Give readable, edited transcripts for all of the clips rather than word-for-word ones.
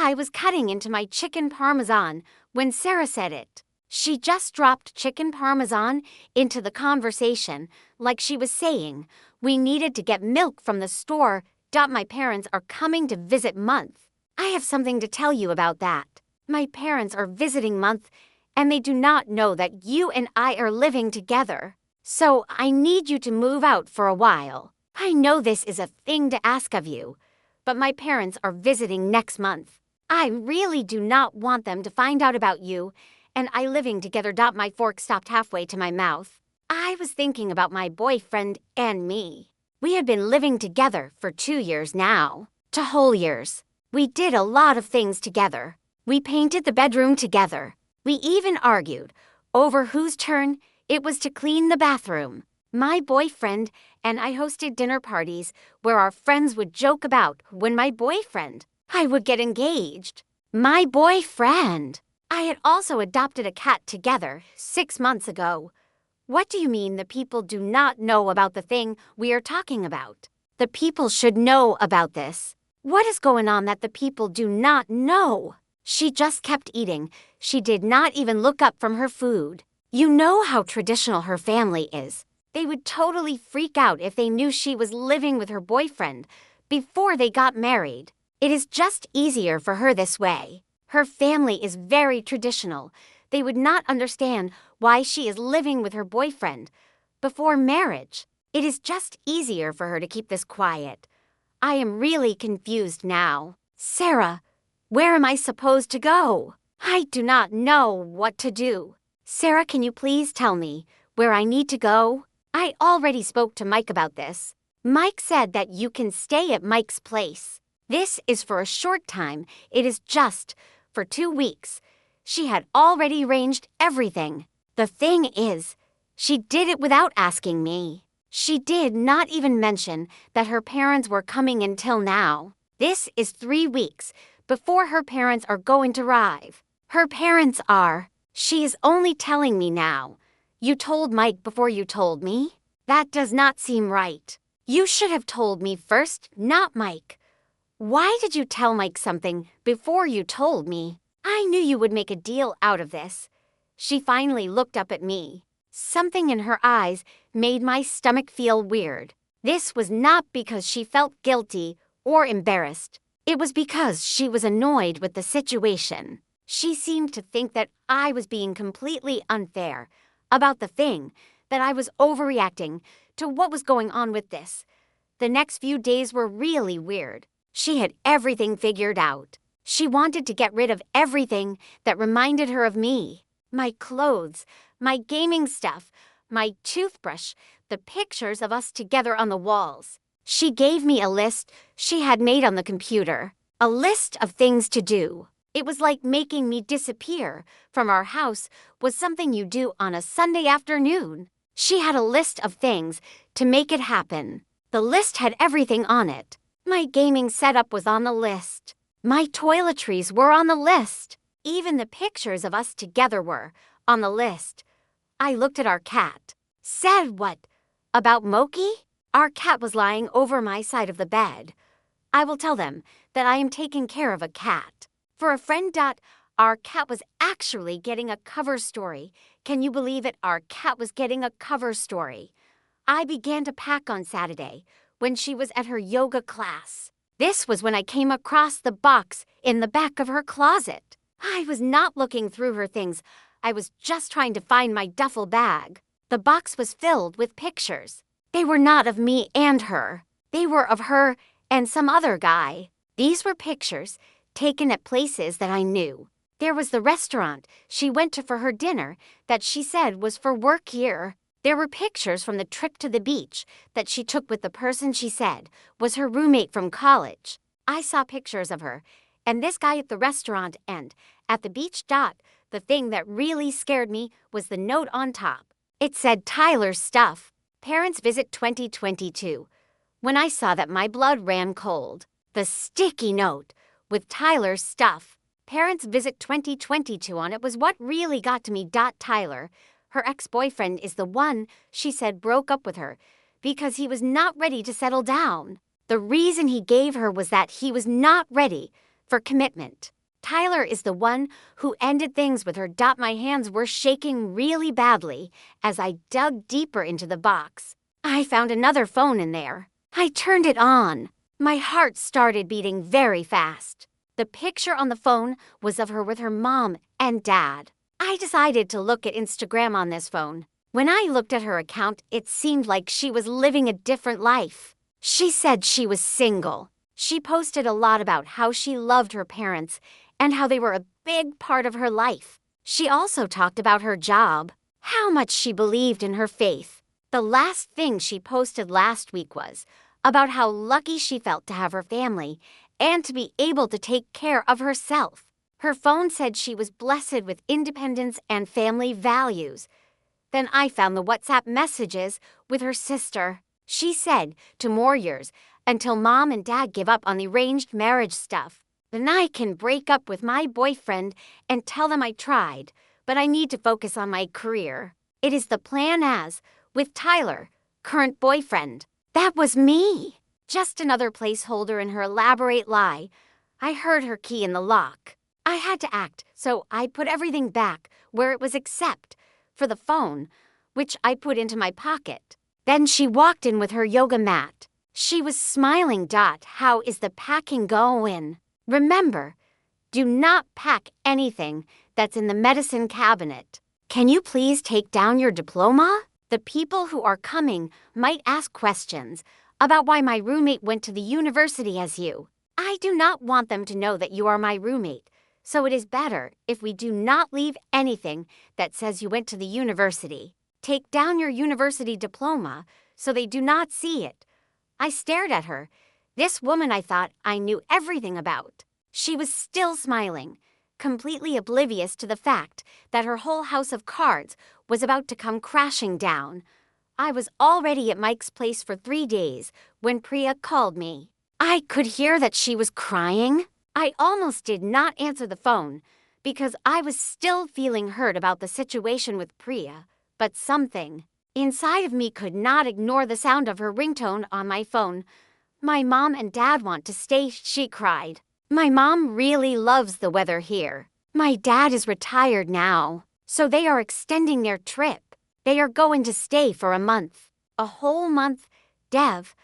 I was cutting into my chicken parmesan when Sarah said it. She just dropped chicken parmesan into the conversation, like she was saying, we needed to get milk from the store. My parents are coming to visit month. I have something to tell you about that. My parents are visiting month, and they do not know that you and I are living together. So I need you to move out for a while. I know this is a thing to ask of you, but my parents are visiting next month. I really do not want them to find out about you and I living together. My fork stopped halfway to my mouth. I was thinking about my boyfriend and me. We had been living together for 2 years now. 2 whole years. We did a lot of things together. We painted the bedroom together. We even argued over whose turn it was to clean the bathroom. My boyfriend and I hosted dinner parties where our friends would joke about when I would get engaged. My boyfriend. I had also adopted a cat together 6 months ago. What do you mean the people do not know about the thing we are talking about? The people should know about this. What is going on that the people do not know? She just kept eating. She did not even look up from her food. You know how traditional her family is. They would totally freak out if they knew she was living with her boyfriend before they got married. It is just easier for her this way. Her family is very traditional. They would not understand why she is living with her boyfriend before marriage. It is just easier for her to keep this quiet. I am really confused now. Sarah, where am I supposed to go? I do not know what to do. Sarah, can you please tell me where I need to go? I already spoke to Mike about this. Mike said that you can stay at Mike's place. This is for a short time. It is just for 2 weeks. She had already arranged everything. The thing is, she did it without asking me. She did not even mention that her parents were coming until now. This is 3 weeks before her parents are going to arrive. Her parents are. She is only telling me now. You told Mike before you told me? That does not seem right. You should have told me first, not Mike. Why did you tell Mike something before you told me? I knew you would make a deal out of this. She finally looked up at me. Something in her eyes made my stomach feel weird. This was not because she felt guilty or embarrassed. It was because she was annoyed with the situation. She seemed to think that I was being completely unfair about the thing, that I was overreacting to what was going on with this. The next few days were really weird. She had everything figured out. She wanted to get rid of everything that reminded her of me. My clothes, my gaming stuff, my toothbrush, the pictures of us together on the walls. She gave me a list she had made on the computer. A list of things to do. It was like making me disappear from our house was something you do on a Sunday afternoon. She had a list of things to make it happen. The list had everything on it. My gaming setup was on the list. My toiletries were on the list. Even the pictures of us together were on the list. I looked at our cat. Said what? About Moki? Our cat was lying over my side of the bed. I will tell them that I am taking care of a cat. For a friend. Our cat was actually getting a cover story. Can you believe it? Our cat was getting a cover story. I began to pack on Saturday when she was at her yoga class. This was when I came across the box in the back of her closet. I was not looking through her things. I was just trying to find my duffel bag. The box was filled with pictures. They were not of me and her. They were of her and some other guy. These were pictures taken at places that I knew. There was the restaurant she went to for her dinner that she said was for work here. There were pictures from the trip to the beach that she took with the person she said was her roommate from college. I saw pictures of her and this guy at the restaurant and at the beach. The thing that really scared me was the note on top. It said Tyler's stuff. Parents visit 2022. When I saw that, my blood ran cold. The sticky note with Tyler's stuff. Parents visit 2022 on it was what really got to me. Tyler, her ex-boyfriend, is the one she said broke up with her because he was not ready to settle down. The reason he gave her was that he was not ready for commitment. Tyler is the one who ended things with her. My hands were shaking really badly as I dug deeper into the box. I found another phone in there. I turned it on. My heart started beating very fast. The picture on the phone was of her with her mom and dad. I decided to look at Instagram on this phone. When I looked at her account, it seemed like she was living a different life. She said she was single. She posted a lot about how she loved her parents and how they were a big part of her life. She also talked about her job, how much she believed in her faith. The last thing she posted last week was about how lucky she felt to have her family and to be able to take care of herself. Her phone said she was blessed with independence and family values. Then I found the WhatsApp messages with her sister. She said, 2 more years, until mom and dad give up on the arranged marriage stuff. Then I can break up with my boyfriend and tell them I tried, but I need to focus on my career. It is the plan as, with Tyler, current boyfriend. That was me. Just another placeholder in her elaborate lie. I heard her key in the lock. I had to act, so I put everything back where it was except for the phone, which I put into my pocket. Then she walked in with her yoga mat. She was smiling. How is the packing going? Remember, do not pack anything that's in the medicine cabinet. Can you please take down your diploma? The people who are coming might ask questions about why my roommate went to the university as you. I do not want them to know that you are my roommate, so it is better if we do not leave anything that says you went to the university. Take down your university diploma so they do not see it. I stared at her. This woman I thought I knew everything about. She was still smiling, completely oblivious to the fact that her whole house of cards was about to come crashing down. I was already at Mike's place for 3 days when Priya called me. I could hear that she was crying. I almost did not answer the phone because I was still feeling hurt about the situation with Priya, but something inside of me could not ignore the sound of her ringtone on my phone. My mom and dad want to stay, she cried. My mom really loves the weather here. My dad is retired now, so they are extending their trip. They are going to stay for a month. A whole month, Dev.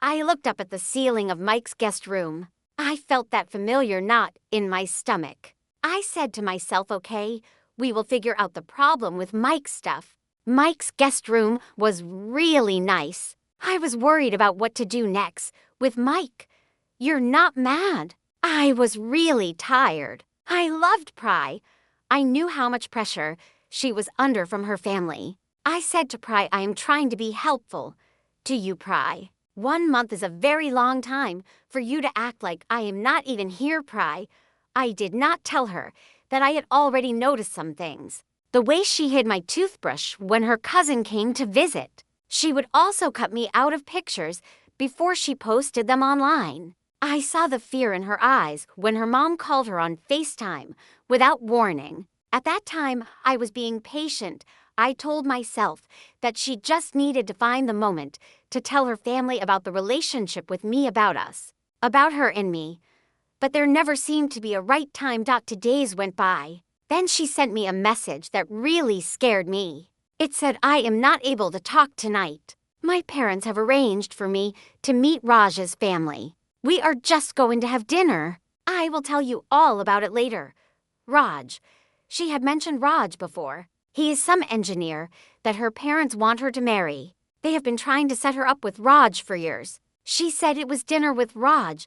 I looked up at the ceiling of Mike's guest room. I felt that familiar knot in my stomach. I said to myself, okay, we will figure out the problem with Mike's stuff. Mike's guest room was really nice. I was worried about what to do next with Mike. You're not mad. I was really tired. I loved Pry. I knew how much pressure she was under from her family. I said to Pry, I am trying to be helpful to you, Pry. 1 month is a very long time for you to act like I am not even here, Pry. I did not tell her that I had already noticed some things. The way she hid my toothbrush when her cousin came to visit. She would also cut me out of pictures before she posted them online. I saw the fear in her eyes when her mom called her on FaceTime without warning. At that time, I was being patient. I told myself that she just needed to find the moment to tell her family about the relationship with me, about us, about her and me. But there never seemed to be a right time. Days went by. Then she sent me a message that really scared me. It said, I am not able to talk tonight. My parents have arranged for me to meet Raj's family. We are just going to have dinner. I will tell you all about it later. Raj. She had mentioned Raj before. He is some engineer that her parents want her to marry. They have been trying to set her up with Raj for years. She said it was dinner with Raj.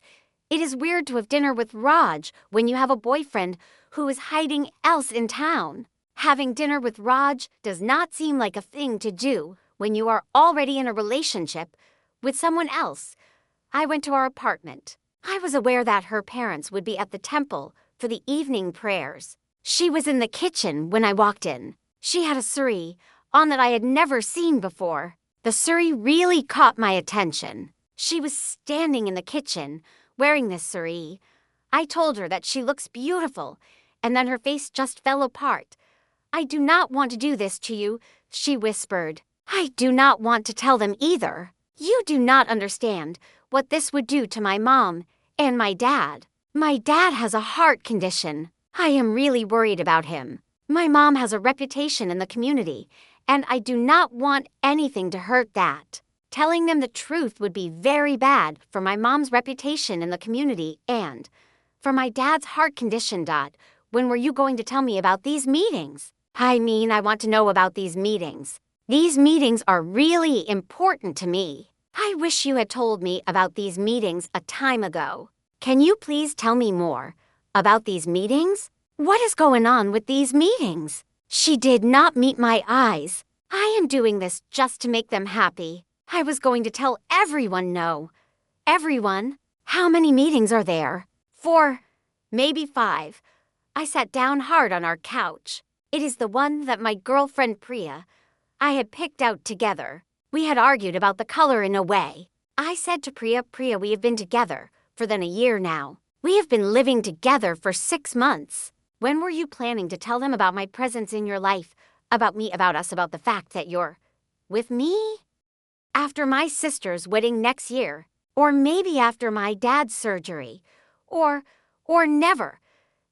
It is weird to have dinner with Raj when you have a boyfriend who is hiding else in town. Having dinner with Raj does not seem like a thing to do when you are already in a relationship with someone else. I went to our apartment. I was aware that her parents would be at the temple for the evening prayers. She was in the kitchen when I walked in. She had a sari on that I had never seen before. The sari really caught my attention. She was standing in the kitchen wearing this sari. I told her that she looks beautiful, and then her face just fell apart. I do not want to do this to you, she whispered. I do not want to tell them either. You do not understand what this would do to my mom and my dad. My dad has a heart condition. I am really worried about him. My mom has a reputation in the community, and I do not want anything to hurt that. Telling them the truth would be very bad for my mom's reputation in the community and for my dad's heart condition. When were you going to tell me about these meetings? I mean, I want to know about these meetings. These meetings are really important to me. I wish you had told me about these meetings a time ago. Can you please tell me more about these meetings? What is going on with these meetings? She did not meet my eyes. I am doing this just to make them happy. I was going to tell everyone no. Everyone? How many meetings are there? 4, maybe 5. I sat down hard on our couch. It is the one that my girlfriend Priya I had picked out together. We had argued about the color in a way. I said to Priya, we have been together for then a year now. We have been living together for 6 months. When were you planning to tell them about my presence in your life? About me, about us, about the fact that you're with me? After my sister's wedding next year. Or maybe after my dad's surgery. Or never.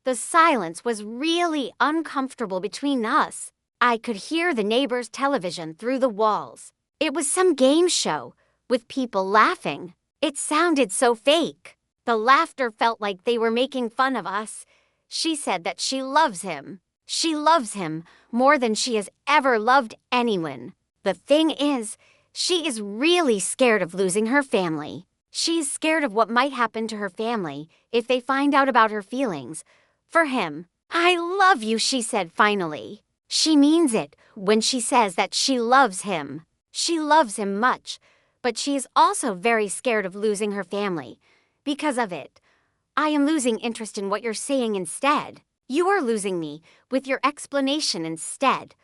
The silence was really uncomfortable between us. I could hear the neighbor's television through the walls. It was some game show with people laughing. It sounded so fake. The laughter felt like they were making fun of us. She said that she loves him. She loves him more than she has ever loved anyone. The thing is, she is really scared of losing her family. She's scared of what might happen to her family if they find out about her feelings for him. I love you, she said finally. She means it when she says that she loves him. She loves him much, but she is also very scared of losing her family. Because of it, I am losing interest in what you're saying instead. You are losing me with your explanation instead.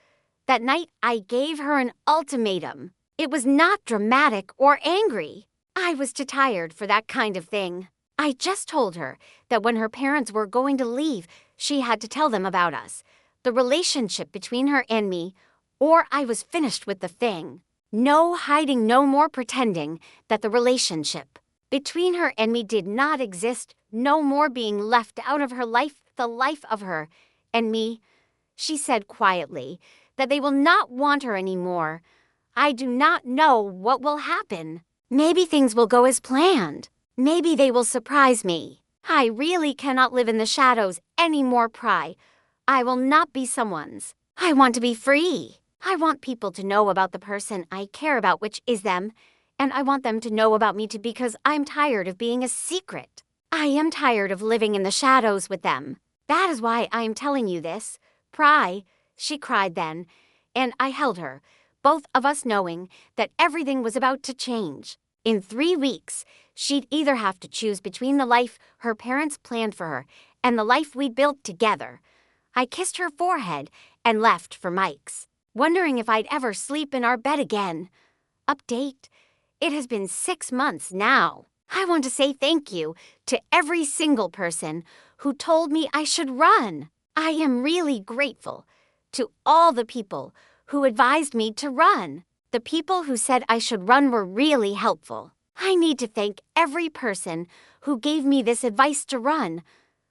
That night, I gave her an ultimatum. It was not dramatic or angry. I was too tired for that kind of thing. I just told her that when her parents were going to leave, she had to tell them about us, the relationship between her and me, or I was finished with the thing. No hiding, no more pretending that the relationship between her and me did not exist, no more being left out of her life, the life of her and me. She said quietly that they will not want her anymore. I do not know what will happen. Maybe things will go as planned. Maybe they will surprise me. I really cannot live in the shadows anymore, Pry. I will not be someone's. I want to be free. I want people to know about the person I care about, which is them. And I want them to know about me too because I'm tired of being a secret. I am tired of living in the shadows with them. That is why I am telling you this. Pry, she cried then, and I held her, both of us knowing that everything was about to change. In 3 weeks, she'd either have to choose between the life her parents planned for her and the life we built together. I kissed her forehead and left for Mike's, wondering if I'd ever sleep in our bed again. Update. It has been 6 months now. I want to say thank you to every single person who told me I should run. I am really grateful to all the people who advised me to run. The people who said I should run were really helpful. I need to thank every person who gave me this advice to run.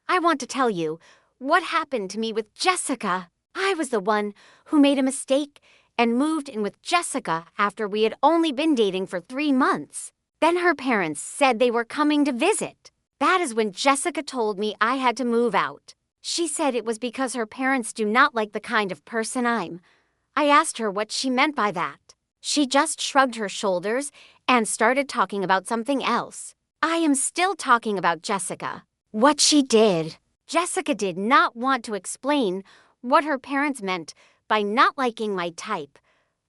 I want to tell you what happened to me with Jessica. I was the one who made a mistake and moved in with Jessica after we had only been dating for 3 months. Then her parents said they were coming to visit. That is when Jessica told me I had to move out. She said it was because her parents do not like the kind of person I'm. I asked her what she meant by that. She just shrugged her shoulders and started talking about something else. I am still talking about Jessica. What she did. Jessica did not want to explain what her parents meant by not liking my type.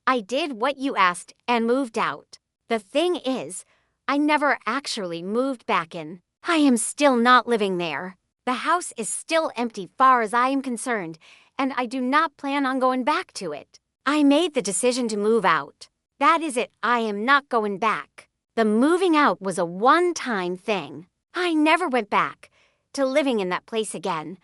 I did what you asked and moved out. The thing is, I never actually moved back in. I am still not living there. The house is still empty far as I am concerned, and I do not plan on going back to it. I made the decision to move out. That is it. I am not going back. The moving out was a one-time thing. I never went back to living in that place again.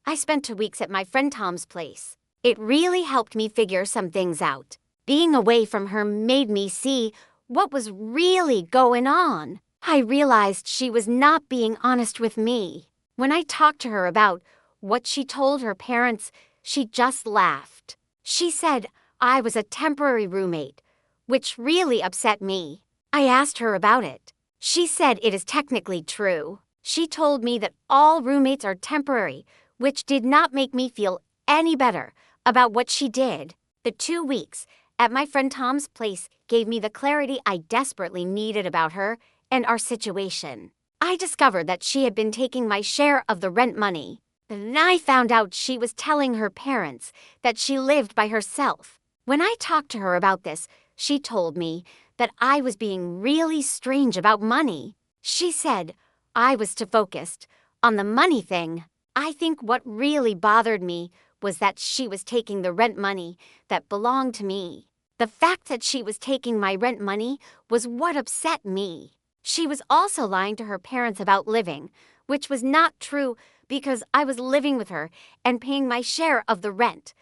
I spent 2 weeks at my friend Tom's place. It really helped me figure some things out. Being away from her made me see what was really going on. I realized she was not being honest with me. When I talked to her about what she told her parents, she just laughed. She said I was a temporary roommate, which really upset me. I asked her about it. She said it is technically true. She told me that all roommates are temporary, which did not make me feel any better about what she did. The 2 weeks at my friend Tom's place gave me the clarity I desperately needed about her and our situation. I discovered that she had been taking my share of the rent money. Then I found out she was telling her parents that she lived by herself. When I talked to her about this, she told me that I was being really strange about money. She said I was too focused on the money thing. I think what really bothered me was that she was taking the rent money that belonged to me. The fact that she was taking my rent money was what upset me. She was also lying to her parents about living, which was not true because I was living with her and paying my share of the rent.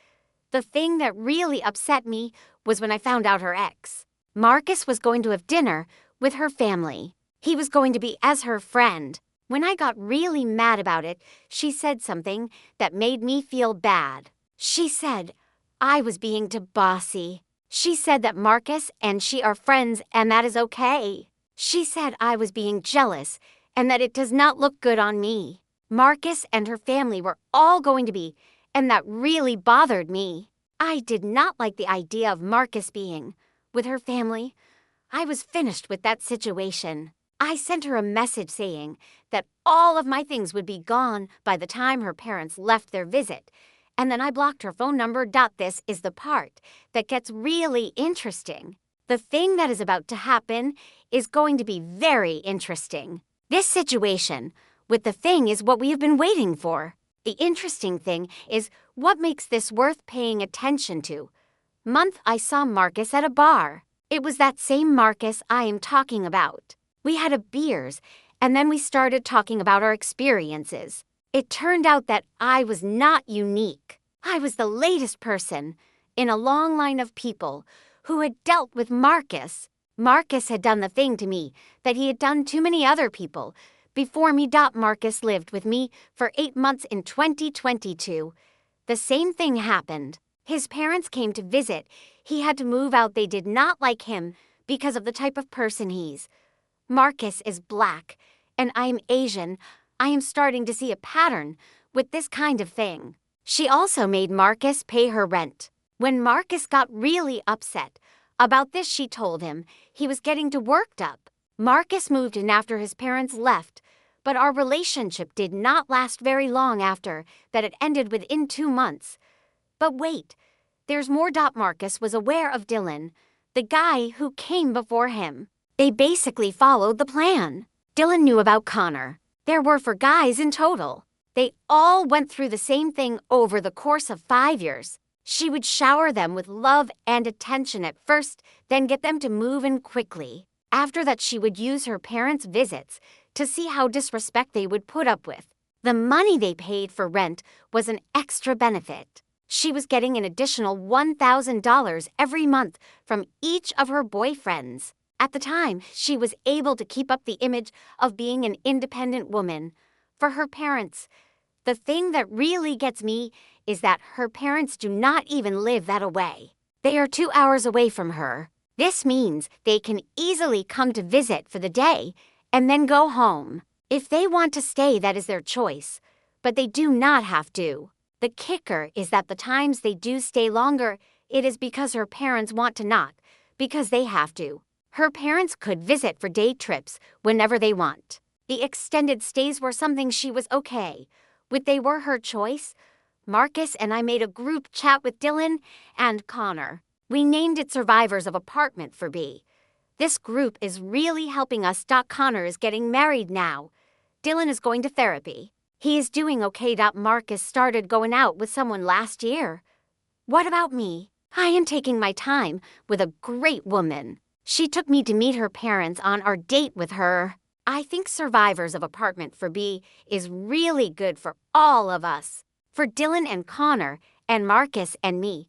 The thing that really upset me was when I found out her ex. Marcus was going to have dinner with her family. He was going to be as her friend. When I got really mad about it, she said something that made me feel bad. She said I was being too bossy. She said that Marcus and she are friends and that is okay. She said I was being jealous and that it does not look good on me. Marcus and her family were all going to be, and that really bothered me. I did not like the idea of Marcus being with her family. I was finished with that situation. I sent her a message saying that all of my things would be gone by the time her parents left their visit, and then I blocked her phone number. This is the part that gets really interesting. The thing that is about to happen is going to be very interesting. This situation with the thing is what we have been waiting for. The interesting thing is what makes this worth paying attention to. Month I saw Marcus at a bar. It was that same Marcus I am talking about. We had a beers, and then we started talking about our experiences. It turned out that I was not unique. I was the latest person in a long line of people who had dealt with Marcus. Marcus had done the thing to me that he had done to many other people before me. Marcus lived with me for 8 months in 2022. The same thing happened. His parents came to visit. He had to move out. They did not like him because of the type of person he's. Marcus is black, and I am Asian. I am starting to see a pattern with this kind of thing. She also made Marcus pay her rent. When Marcus got really upset about this, she told him he was getting too worked up. Marcus moved in after his parents left, but our relationship did not last very long after that. It ended within 2 months. But wait, there's more. Marcus was aware of Dylan, the guy who came before him. They basically followed the plan. Dylan knew about Connor. There were 4 guys in total. They all went through the same thing over the course of 5 years. She would shower them with love and attention at first, then get them to move in quickly. After that, she would use her parents' visits to see how disrespect they would put up with. The money they paid for rent was an extra benefit. She was getting an additional $1,000 every month from each of her boyfriends. At the time, she was able to keep up the image of being an independent woman. For her parents, the thing that really gets me is that her parents do not even live that away. They are 2 hours away from her. This means they can easily come to visit for the day and then go home. If they want to stay, that is their choice, but they do not have to. The kicker is that the times they do stay longer, it is because her parents want to, not because they have to. Her parents could visit for day trips whenever they want. The extended stays were something she was okay with. They were her choice. Marcus and I made a group chat with Dylan and Connor. We named it Survivors of Apartment for B. This group is really helping us. Connor is getting married now. Dylan is going to therapy. He is doing okay. Marcus started going out with someone last year. What about me? I am taking my time with a great woman. She took me to meet her parents on our date with her. I think Survivors of Apartment for B is really good for all of us. For Dylan and Connor and Marcus and me.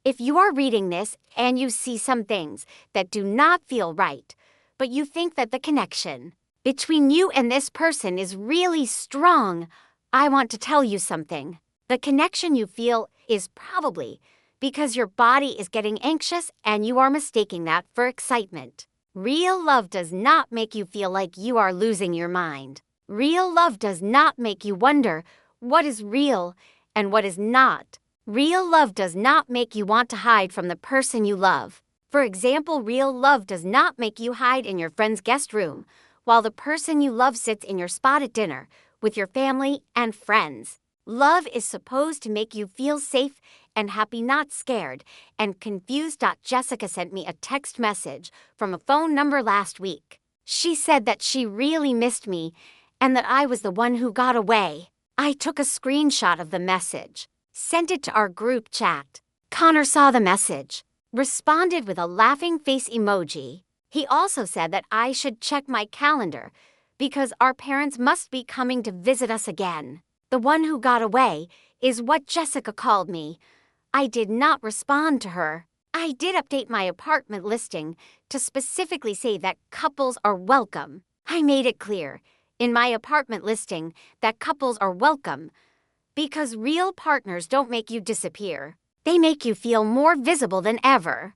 If you are reading this and you see some things that do not feel right, but you think that the connection between you and this person is really strong, I want to tell you something. The connection you feel is probably because your body is getting anxious and you are mistaking that for excitement. Real love does not make you feel like you are losing your mind. Real love does not make you wonder what is real and what is not. Real love does not make you want to hide from the person you love. For example, real love does not make you hide in your friend's guest room while the person you love sits in your spot at dinner with your family and friends. Love is supposed to make you feel safe and happy, not scared and confused. Jessica sent me a text message from a phone number last week. She said that she really missed me and that I was the one who got away. I took a screenshot of the message, sent it to our group chat. Connor saw the message, responded with a laughing face emoji. He also said that I should check my calendar because our parents must be coming to visit us again. The one who got away is what Jessica called me. I did not respond to her. I did update my apartment listing to specifically say that couples are welcome. I made it clear in my apartment listing that couples are welcome because real partners don't make you disappear. They make you feel more visible than ever.